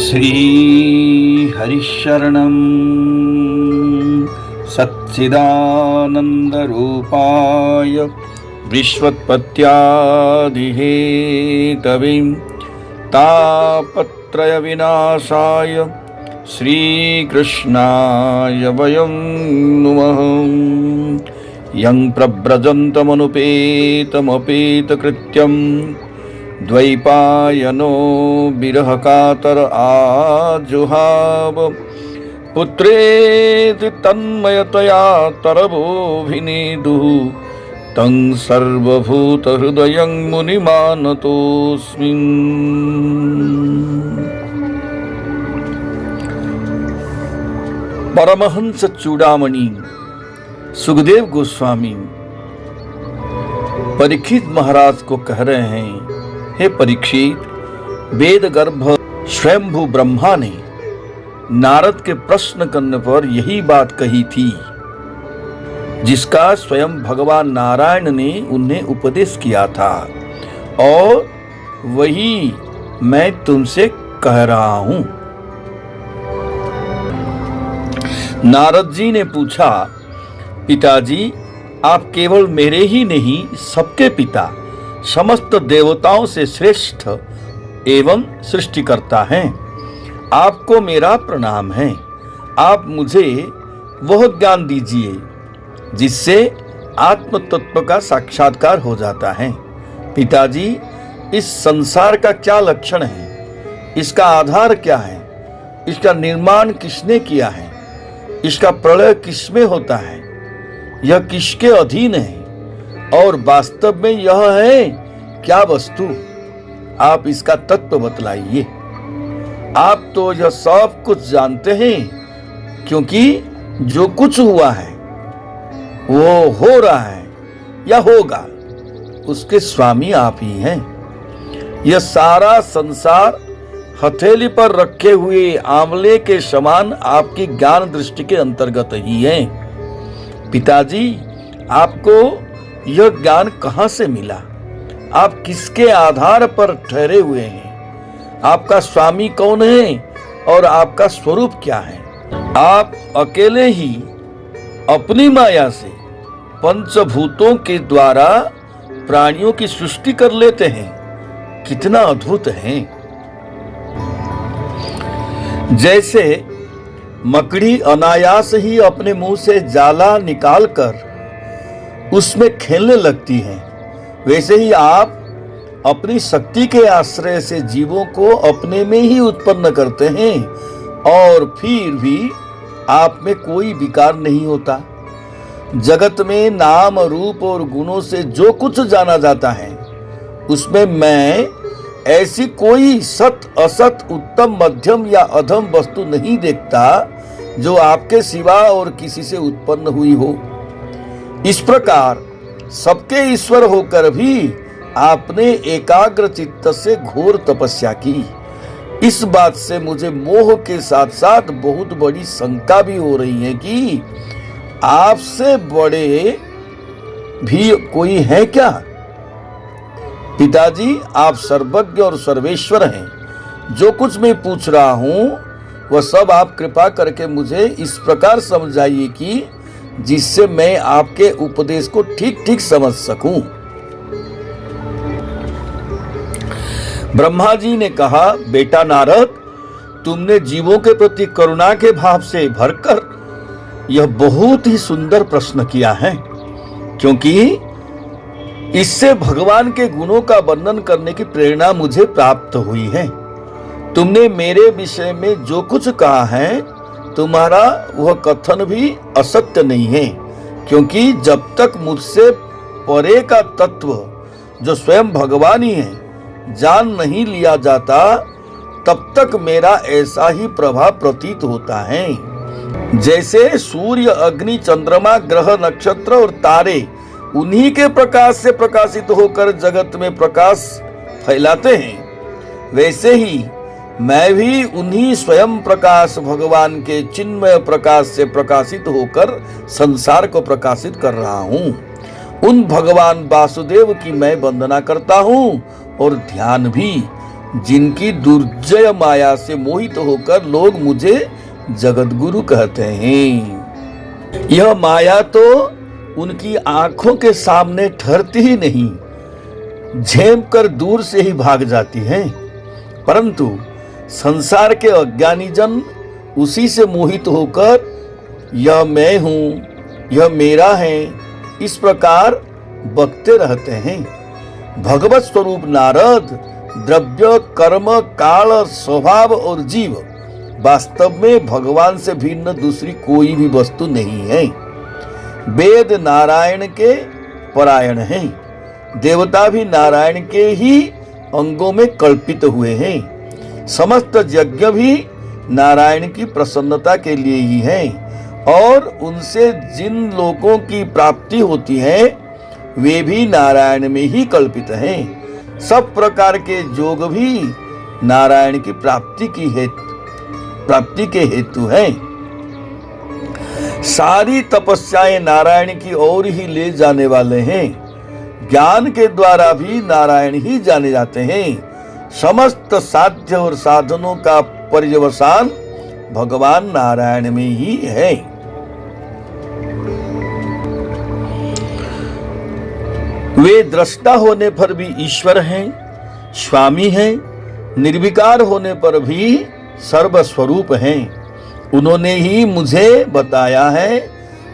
श्री हरिशरणं सच्चिदानन्दरूपाय विश्वोत्पत्त्यादिहेतवे तापत्रयविनाशाय श्रीकृष्णाय वयं नुमः। यं प्रव्रजन्तमनुपेतमपेतकृत्यं द्वैपायनो विरहकातर आजुहाव पुत्रेति तन्मयतया तरवोऽभिनेदुः तं सर्वभूतहृदयं मुनिमानतोऽस्मि। परमहंस चूड़ामणि सुखदेव गोस्वामी परीक्षित महाराज को कह रहे हैं, हे परीक्षित, वेद गर्भ स्वयंभू ब्रह्मा ने नारद के प्रश्न करने पर यही बात कही थी जिसका स्वयं भगवान नारायण ने उन्हें उपदेश किया था, और वही मैं तुमसे कह रहा हूं। नारद जी ने पूछा, पिताजी, आप केवल मेरे ही नहीं सबके पिता, समस्त देवताओं से श्रेष्ठ एवं सृष्टिकर्ता हैं। आपको मेरा प्रणाम है। आप मुझे वह ज्ञान दीजिए जिससे आत्म तत्व का साक्षात्कार हो जाता है। पिताजी, इस संसार का क्या लक्षण है? इसका आधार क्या है? इसका निर्माण किसने किया है? इसका प्रलय किसमें होता है? यह किसके अधीन है? और वास्तव में यह है क्या वस्तु? आप इसका तत्व बतलाइए। आप तो यह सब कुछ जानते हैं, क्योंकि जो कुछ हुआ है वो हो रहा है या होगा, उसके स्वामी आप ही हैं। यह सारा संसार हथेली पर रखे हुए आंवले के समान आपकी ज्ञान दृष्टि के अंतर्गत ही है। पिताजी, आपको यह ज्ञान कहां से मिला? आप किसके आधार पर ठहरे हुए हैं? आपका स्वामी कौन है और आपका स्वरूप क्या है? आप अकेले ही अपनी माया से पंचभूतों के द्वारा प्राणियों की सृष्टि कर लेते हैं। कितना अद्भुत है! जैसे मकड़ी अनायास ही अपने मुंह से जाला निकालकर उसमें खेलने लगती है, वैसे ही आप अपनी शक्ति के आश्रय से जीवों को अपने में ही उत्पन्न करते हैं, और फिर भी आप में कोई विकार नहीं होता। जगत में नाम रूप और गुणों से जो कुछ जाना जाता है, उसमें मैं ऐसी कोई सत असत उत्तम मध्यम या अधम वस्तु नहीं देखता जो आपके सिवा और किसी से उत्पन्न हुई हो। इस प्रकार सबके ईश्वर होकर भी आपने एकाग्र चित्त से घोर तपस्या की। इस बात से मुझे मोह के साथ साथ बहुत बड़ी शंका भी हो रही है कि आपसे बड़े भी कोई है क्या? पिताजी, आप सर्वज्ञ और सर्वेश्वर हैं। जो कुछ मैं पूछ रहा हूं वह सब आप कृपा करके मुझे इस प्रकार समझाइए कि जिससे मैं आपके उपदेश को ठीक ठीक समझ सकूं। ब्रह्मा जी ने कहा, बेटा नारद, तुमने जीवों के प्रति करुणा के भाव से भरकर यह बहुत ही सुंदर प्रश्न किया है, क्योंकि इससे भगवान के गुणों का वर्णन करने की प्रेरणा मुझे प्राप्त हुई है। तुमने मेरे विषय में जो कुछ कहा है, तुम्हारा वह कथन भी असत्य नहीं है, क्योंकि जब तक मुझसे परे का तत्व जो स्वयं भगवान ही है जान नहीं लिया जाता, तब तक मेरा ऐसा ही प्रभाव प्रतीत होता है। जैसे सूर्य, अग्नि, चंद्रमा, ग्रह, नक्षत्र और तारे उन्हीं के प्रकाश से प्रकाशित होकर जगत में प्रकाश फैलाते हैं, वैसे ही मैं भी उन्हीं स्वयं प्रकाश भगवान के चिन्मय प्रकाश से प्रकाशित होकर संसार को प्रकाशित कर रहा हूं। उन भगवान वासुदेव की मैं वंदना करता हूं और ध्यान भी जिनकी दुर्जय माया से मोहित होकर लोग मुझे जगत गुरु कहते हैं। यह माया तो उनकी आंखों के सामने ठहरती ही नहीं, झेप कर दूर से ही भाग जाती है। परंतु संसार के अज्ञानी जन उसी से मोहित होकर यह मैं हूं, यह मेरा है, इस प्रकार बकते रहते हैं। भगवत स्वरूप नारद द्रव्य, कर्म, काल, स्वभाव और जीव वास्तव में भगवान से भिन्न दूसरी कोई भी वस्तु नहीं है। वेद नारायण के परायण हैं, देवता भी नारायण के ही अंगों में कल्पित हुए हैं। समस्त यज्ञ भी नारायण की प्रसन्नता के लिए ही हैं और उनसे जिन लोगों की प्राप्ति होती है वे भी नारायण में ही कल्पित हैं। सब प्रकार के योग भी नारायण की प्राप्ति के हेतु हैं। सारी तपस्याएं नारायण की ओर ही ले जाने वाले हैं। ज्ञान के द्वारा भी नारायण ही जाने जाते हैं। समस्त साध्य और साधनों का पर्यवसान भगवान नारायण में ही है। वे दृष्टा होने पर भी ईश्वर हैं, स्वामी हैं, निर्विकार होने पर भी सर्वस्वरूप हैं। उन्होंने ही मुझे बताया है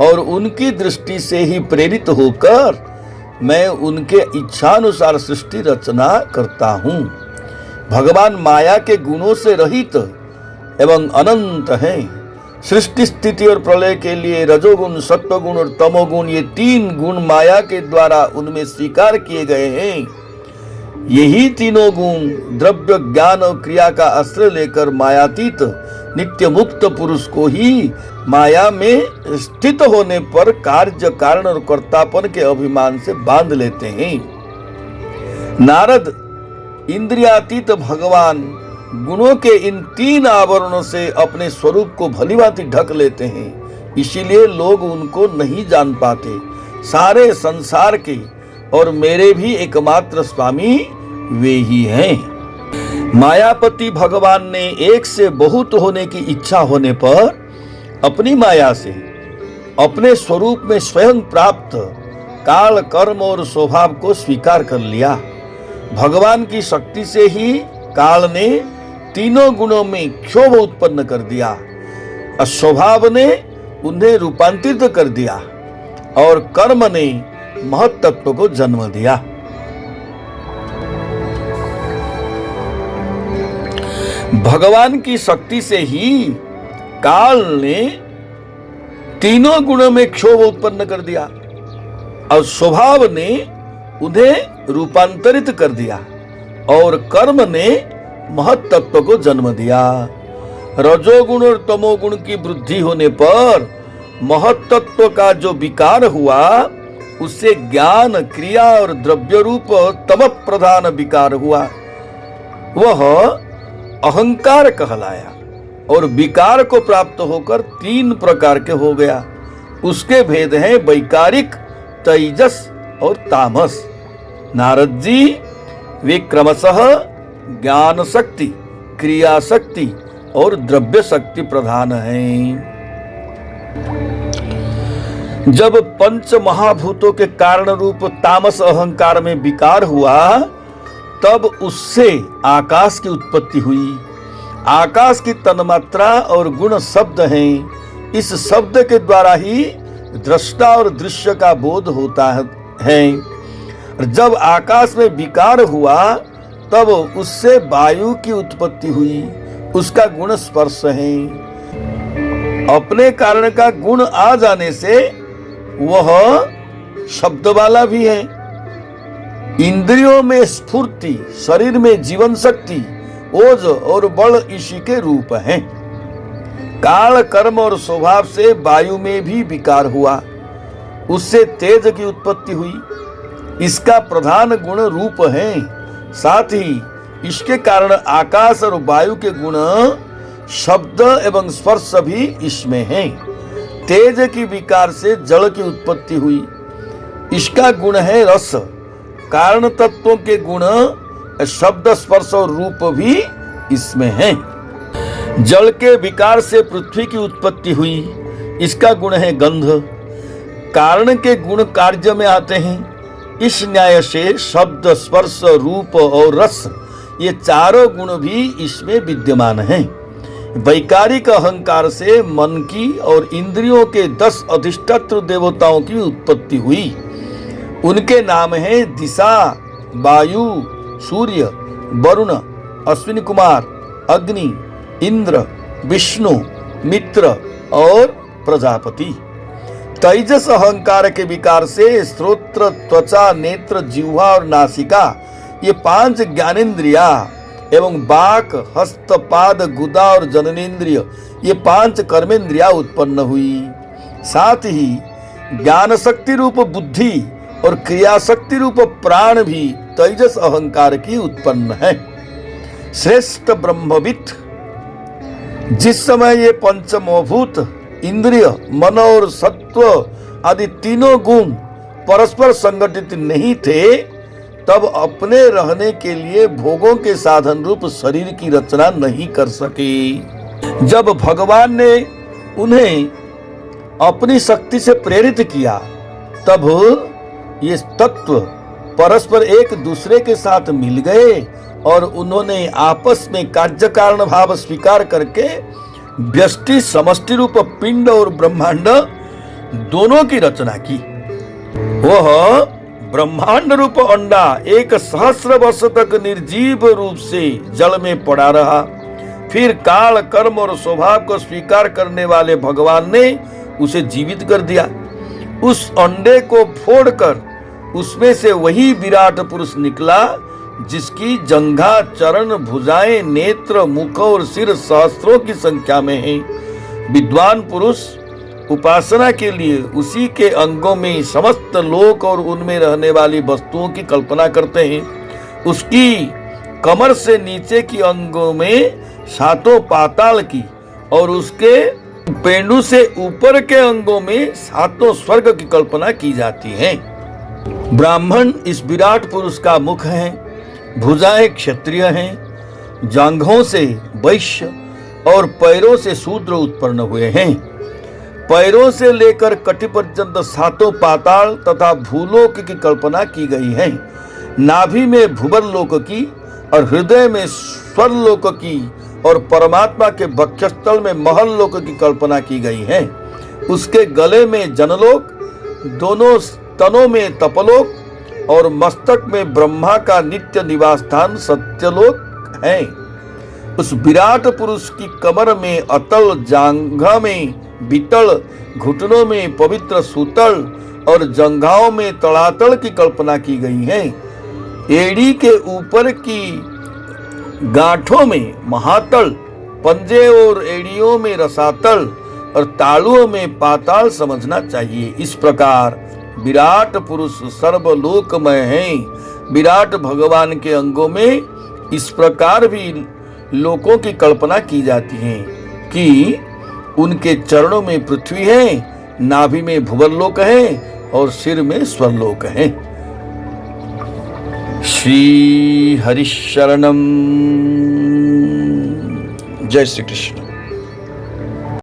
और उनकी दृष्टि से ही प्रेरित होकर मैं उनके इच्छानुसार सृष्टि रचना करता हूँ। भगवान माया के गुणों से रहित एवं अनंत हैं। सृष्टि, स्थिति और प्रलय के लिए रजोगुण, सत्वगुण और तमोगुण, ये तीन गुण माया के द्वारा उनमें स्वीकार किए गए हैं। यही तीनों गुण द्रव्य, ज्ञान और क्रिया का आश्रय लेकर मायातीत नित्य मुक्त पुरुष को ही माया में स्थित होने पर कार्य, कारण और कर्तापन के अभिमान से बांध लेते हैं। नारद इंद्रियातीत भगवान गुणों के इन तीन आवरणों से अपने स्वरूप को भलीभांति ढक लेते हैं, इसीलिए लोग उनको नहीं जान पाते। सारे संसार के और मेरे भी एकमात्र स्वामी वे ही हैं। मायापति भगवान ने एक से बहुत होने की इच्छा होने पर अपनी माया से अपने स्वरूप में स्वयं प्राप्त काल, कर्म और स्वभाव को स्वीकार कर लिया। भगवान की शक्ति से ही काल ने तीनों गुणों में क्षोभ उत्पन्न कर दिया, स्वभाव ने उन्हें रूपांतरित कर दिया और कर्म ने महत् तत्व को जन्म दिया। भगवान की शक्ति से ही काल ने तीनों गुणों में क्षोभ उत्पन्न कर दिया और स्वभाव ने उन्हें रूपांतरित कर दिया और कर्म ने महत् तत्व को जन्म दिया। रजोगुण और तमोगुण की वृद्धि होने पर महत् तत्व का जो विकार हुआ उससे ज्ञान, क्रिया और द्रव्य रूप तम प्रधान विकार हुआ। वह अहंकार कहलाया और विकार को प्राप्त होकर तीन प्रकार के हो गया। उसके भेद हैं वैकारिक, तेजस और तामस। नारद जी वे क्रमशः ज्ञान शक्ति, क्रिया शक्ति और द्रव्य शक्ति प्रधान हैं। जब पंच महाभूतों के कारण रूप तामस अहंकार में विकार हुआ तब उससे आकाश की उत्पत्ति हुई। आकाश की तन्मात्रा और गुण शब्द हैं। इस शब्द के द्वारा ही दृष्टा और दृश्य का बोध होता है। जब आकाश में विकार हुआ तब उससे वायु की उत्पत्ति हुई। उसका गुण स्पर्श है। अपने कारण का गुण आ जाने से वह शब्द वाला भी है। इंद्रियों में स्फूर्ति, शरीर में जीवन शक्ति, ओज और बल इसी के रूप हैं। काल, कर्म और स्वभाव से वायु में भी विकार हुआ, उससे तेज की उत्पत्ति हुई। इसका प्रधान गुण रूप है। साथ ही इसके कारण आकाश और वायु के गुण शब्द एवं स्पर्श भी इसमें हैं। तेज की विकार से जल की उत्पत्ति हुई। इसका गुण है रस। कारण तत्वों के गुण शब्द स्पर्श और रूप भी इसमें है। जल के विकार से पृथ्वी की उत्पत्ति हुई, इसका गुण है गंध। कारण के गुण कार्य में आते हैं। इस न्याय से शब्द स्पर्श रूप और रस ये चारों गुण भी इसमें विद्यमान हैं। वैकारिक अहंकार से मन की और इंद्रियों के 10 अधिष्ठात्र देवताओं की उत्पत्ति हुई। उनके नाम हैं दिशा, वायु, सूर्य, वरुण, अश्विनी कुमार, अग्नि, इंद्र, विष्णु, मित्र और प्रजापति। तेजस अहंकार के विकार से श्रोत्र, त्वचा, नेत्र, जिह्वा और नासिका ये 5 ज्ञानेन्द्रिया एवं बाक, हस्त, पाद, गुदा और जननेन्द्रिय ये 5 कर्मेंद्रिया उत्पन्न हुई। साथ ही ज्ञान शक्ति रूप बुद्धि और क्रिया शक्ति रूप प्राण भी तेजस अहंकार की उत्पन्न है। श्रेष्ठ ब्रह्मविद जिस समय ये पंचमभूत इंद्रिय, मन और सत्व आदि तीनों गुण परस्पर संगठित नहीं थे, तब अपने रहने के लिए भोगों के साधन रूप शरीर की रचना नहीं कर सके। जब भगवान ने उन्हें अपनी शक्ति से प्रेरित किया, तब ये तत्व परस्पर एक दूसरे के साथ मिल गए और उन्होंने आपस में कार्य कारण भाव स्वीकार करके व्यष्टि समष्टि रूप पिंड और ब्रह्मांड दोनों की रचना की। वह ब्रह्मांड रूप अंडा 1 सहस्र वर्ष तक निर्जीव रूप से जल में पड़ा रहा। फिर काल, कर्म और स्वभाव को स्वीकार करने वाले भगवान ने उसे जीवित कर दिया। उस अंडे को फोड़कर उसमें से वही विराट पुरुष निकला, जिसकी जंघा, चरण, भुजाएं, नेत्र, मुख और सिर सहस्त्रों की संख्या में है। विद्वान पुरुष उपासना के लिए उसी के अंगों में समस्त लोक और उनमें रहने वाली वस्तुओं की कल्पना करते हैं। उसकी कमर से नीचे की अंगों में 7 पाताल की और उसके पेंडू से ऊपर के अंगों में 7 स्वर्ग की कल्पना की जाती है। ब्राह्मण इस विराट पुरुष का मुख है, भुजाएं क्षत्रिय हैं, जांघों से वैश्य और पैरों से शूद्र उत्पन्न हुए हैं। पैरों से लेकर कटी पर्यंत 7 पाताल तथा भूलोक की कल्पना की गई है। नाभि में भूवर लोक की और हृदय में स्वर्लोक की और परमात्मा के वक्षस्थल में महल लोक की कल्पना की गई है। उसके गले में जनलोक, दोनों स्तनों में तपलोक और मस्तक में ब्रह्मा का नित्य निवास स्थान सत्यलोक है। उस विराट पुरुष की कमर में अतल, जांघा में बीतल, घुटनों में पवित्र सूतल और जंघाओं में तड़ातल की कल्पना की गई है। एड़ी के ऊपर की गांठों में महातल, पंजे और एड़ियों में रसातल और तालुओं में पाताल समझना चाहिए। इस प्रकार विराट पुरुष सर्वलोकमय है। विराट भगवान के अंगों में इस प्रकार भी लोकों की कल्पना की जाती है कि उनके चरणों में पृथ्वी है, नाभि में भुवरलोक है और सिर में स्वर्लोक है। श्री हरिशरणम। जय श्री कृष्ण।